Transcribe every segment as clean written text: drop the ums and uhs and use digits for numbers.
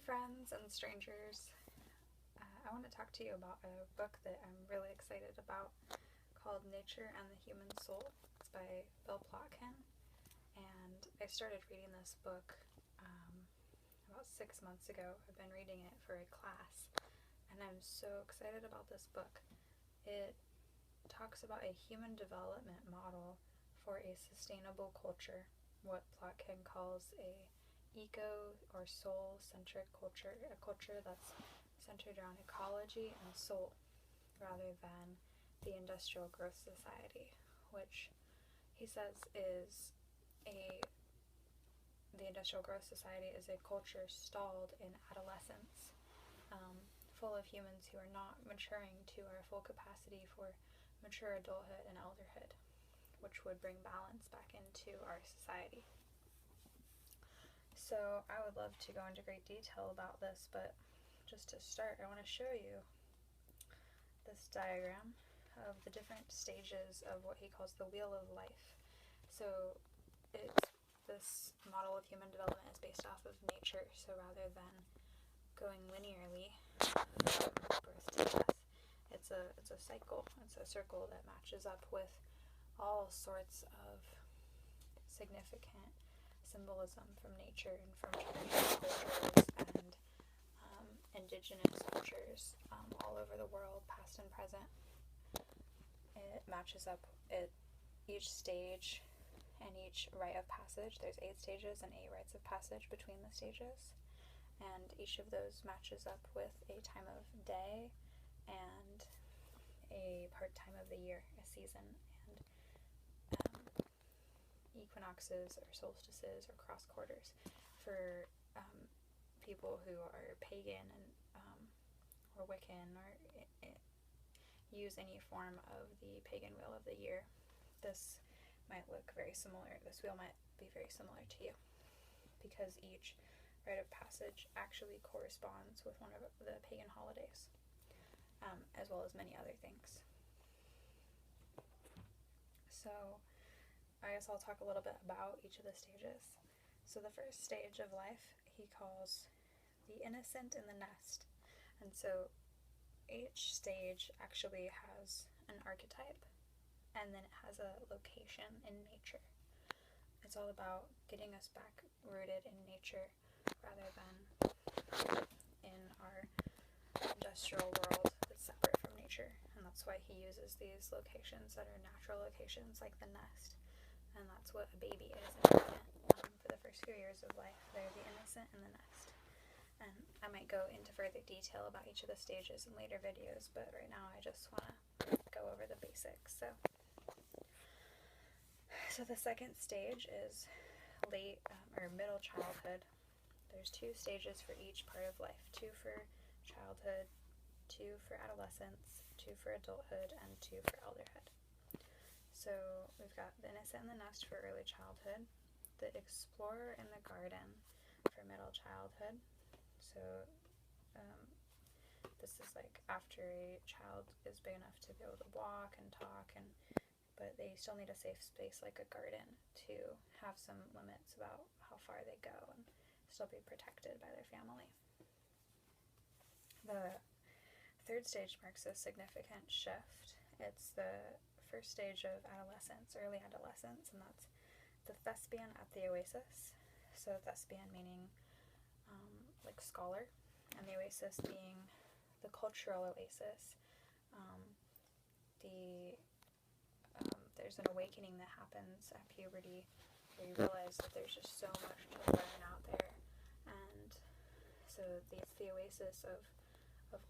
friends and strangers. I want to talk to you about a book that I'm really excited about called Nature and the Human Soul. It's by Bill Plotkin, and I started reading this book about 6 months ago. I've been reading it for a class, and I'm so excited about this book. It talks about a human development model for a sustainable culture, what Plotkin calls a eco or soul-centric culture, a culture that's centered around ecology and soul rather than the industrial growth society, which he says is the industrial growth society is a culture stalled in adolescence, full of humans who are not maturing to our full capacity for mature adulthood and elderhood, which would bring balance back into our society. So I would love to go into great detail about this, but just to start, I want to show you this diagram of the different stages of what he calls the wheel of life. So this model of human development is based off of nature, so rather than going linearly from birth to death, it's a cycle. It's a circle that matches up with all sorts of significant symbolism from nature and from traditional cultures and indigenous cultures all over the world, past and present. It matches up at each stage and each rite of passage. There's 8 stages and 8 rites of passage between the stages, and each of those matches up with a time of day and a part time of the year, a season, and equinoxes or solstices or cross quarters for people who are pagan and or Wiccan or use any form of the pagan wheel of the year. This might look very similar. This wheel might be very similar to you because each rite of passage actually corresponds with one of the pagan holidays, as well as many other things. So I guess I'll talk a little bit about each of the stages. So the first stage of life he calls the innocent in the nest. And so each stage actually has an archetype, and then it has a location in nature. It's all about getting us back rooted in nature rather than in our industrial world that's separate from nature. And that's why he uses these locations that are natural locations like the nest. And that's what a baby is an infant. For the first few years of life, they're the innocent in the nest. And I might go into further detail about each of the stages in later videos, but right now I just want to go over the basics. So the second stage is late or middle childhood. There's 2 stages for each part of life, 2 for childhood, 2 for adolescence, 2 for adulthood, and 2 for elderhood. So we've got the innocent in the nest for early childhood, the explorer in the garden for middle childhood. So this is like after a child is big enough to be able to walk and talk, but they still need a safe space like a garden to have some limits about how far they go and still be protected by their family. The third stage marks a significant shift. It's the first stage of adolescence, early adolescence, and that's the thespian at the oasis. So thespian meaning like scholar, and the oasis being the cultural oasis. There's an awakening that happens at puberty where you realize that there's just so much to learn out there, and so it's the oasis of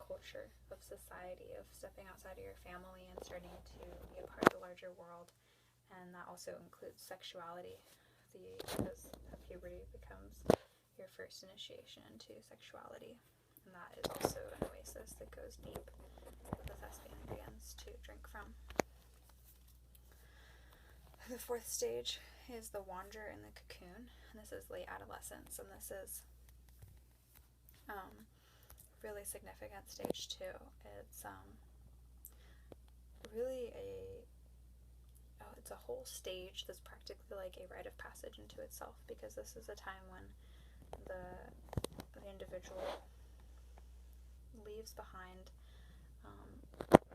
culture, of society, of stepping outside of your family and starting to be a part of the larger world. And that also includes sexuality, because puberty becomes your first initiation into sexuality, and that is also an oasis that goes deep that the thespian begins to drink from. The fourth stage is the wanderer in the cocoon, and this is late adolescence, and this is really significant stage too. It's really it's a whole stage that's practically like a rite of passage into itself, because this is a time when the individual individual leaves behind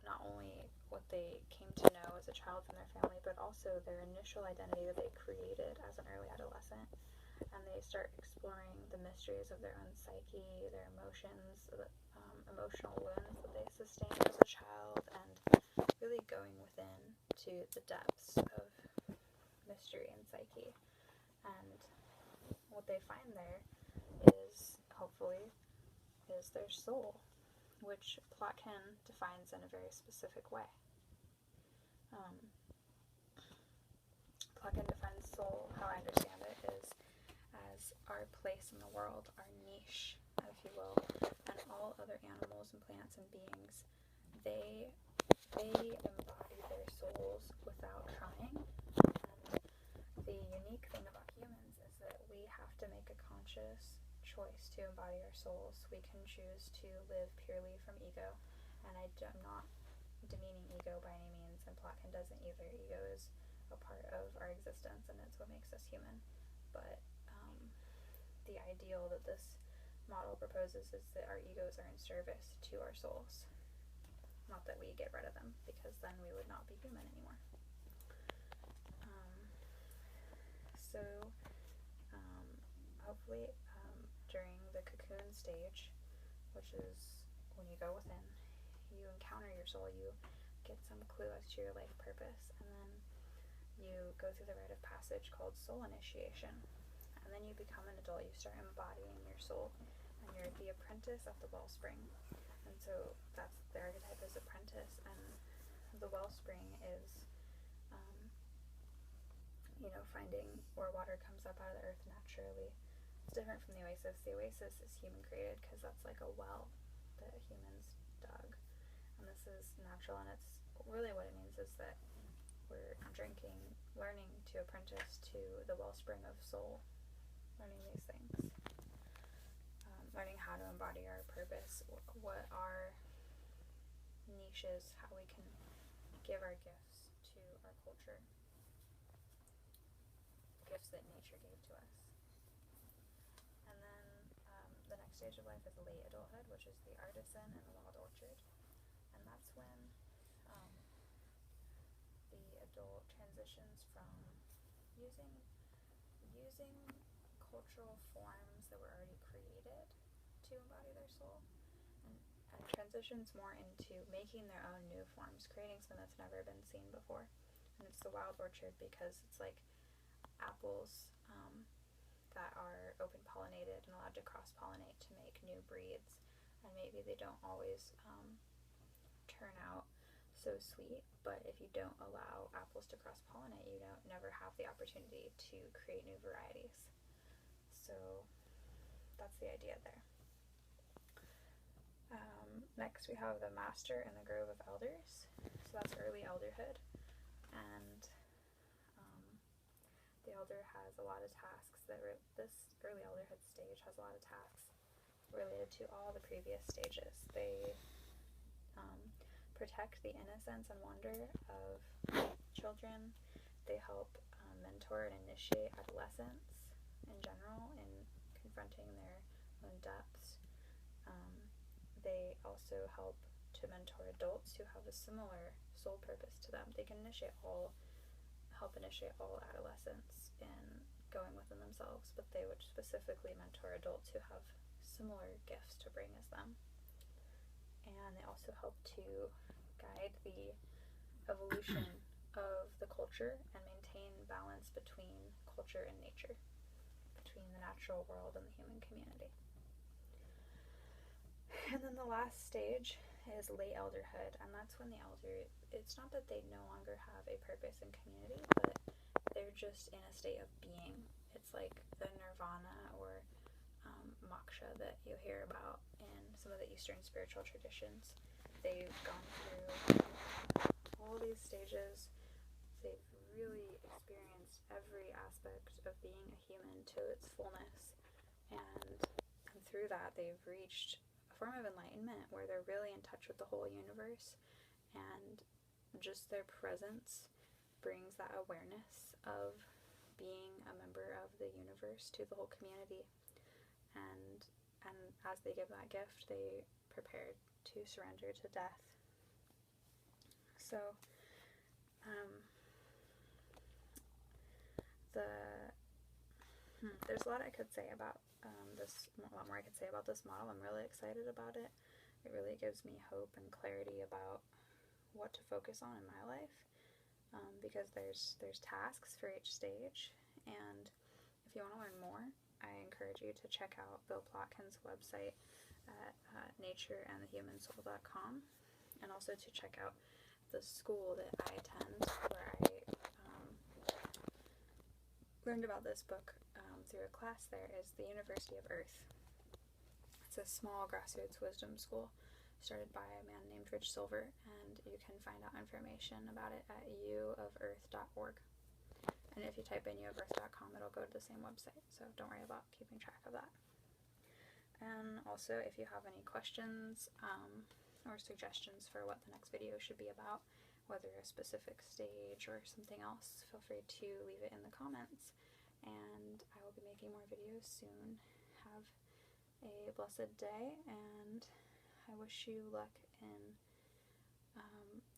not only what they came to know as a child from their family, but also their initial identity that they created as an early adolescent. And they start exploring the mysteries of their own psyche, their emotions, emotional wounds that they sustained as a child, and really going within to the depths of mystery and psyche. And what they find there is, hopefully, is their soul, which Plotkin defines in a very specific way. Plotkin defines soul, how I understand it, is as our place in the world, our niche, if you will, and all other animals and plants and beings, they embody their souls without trying. And the unique thing about humans is that we have to make a conscious choice to embody our souls. We can choose to live purely from ego, and I'm not demeaning ego by any means, and Plotkin doesn't either. Ego is a part of our existence, and it's what makes us human. But the ideal that this model proposes is that our egos are in service to our souls, not that we get rid of them, because then we would not be human anymore. So hopefully during the cocoon stage, which is when you go within, you encounter your soul, you get some clue as to your life purpose, and then you go through the rite of passage called soul initiation. And then you become an adult, you start embodying your soul, and you're the apprentice of the wellspring. And so that's the archetype is apprentice, and the wellspring is, finding where water comes up out of the earth naturally. It's different from the oasis. The oasis is human created because that's like a well that humans dug. And this is natural, and it's really what it means is that we're learning to apprentice to the wellspring of soul, learning these things, learning how to embody our purpose, what our niche is, how we can give our gifts to our culture, gifts that nature gave to us. And then the next stage of life is late adulthood, which is the artisan and the wild orchard. And that's when the adult transitions from using cultural forms that were already created to embody their soul, and transitions more into making their own new forms, creating something that's never been seen before. And it's the wild orchard because it's like apples that are open pollinated and allowed to cross pollinate to make new breeds, and maybe they don't always turn out so sweet, but if you don't allow apples to cross pollinate, you don't never have the opportunity to create new varieties. So that's the idea there. Next we have the master and the grove of elders. So that's early elderhood, and the elder has a lot of tasks this early elderhood stage has a lot of tasks related to all the previous stages. They protect the innocence and wonder of children. They help mentor and initiate adolescents in general in confronting their own depths. They also help to mentor adults who have a similar soul purpose to them. They can help initiate all adolescents in going within themselves, but they would specifically mentor adults who have similar gifts to bring as them. And they also help to guide the evolution of the culture and maintain balance between culture and nature, between the natural world and the human community. And then the last stage is late elderhood, and that's when the elder, it's not that they no longer have a purpose in community, but they're just in a state of being. It's like the nirvana or moksha that you hear about in some of the Eastern spiritual traditions. They've gone through all these stages. They've really experienced every aspect of being a human to its fullness, and through that they've reached a form of enlightenment where they're really in touch with the whole universe, and just their presence brings that awareness of being a member of the universe to the whole community, and as they give that gift, they prepare to surrender to death. So, there's a lot I could say about this, a lot more I could say about this model. I'm really excited about it. It really gives me hope and clarity about what to focus on in my life, because there's tasks for each stage, and if you want to learn more, I encourage you to check out Bill Plotkin's website at natureandthehumansoul.com, and also to check out the school that I attend, where I learned about this book through a class. There is the University of Earth. It's a small grassroots wisdom school started by a man named Rich Silver, and you can find out information about it at uofearth.org. And if you type in uofearth.com, it'll go to the same website, so don't worry about keeping track of that. And also, if you have any questions or suggestions for what the next video should be about, whether a specific stage or something else, feel free to leave it in the comments, and I will be making more videos soon. Have a blessed day, and I wish you luck in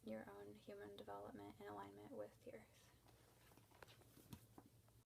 your own human development in alignment with the earth.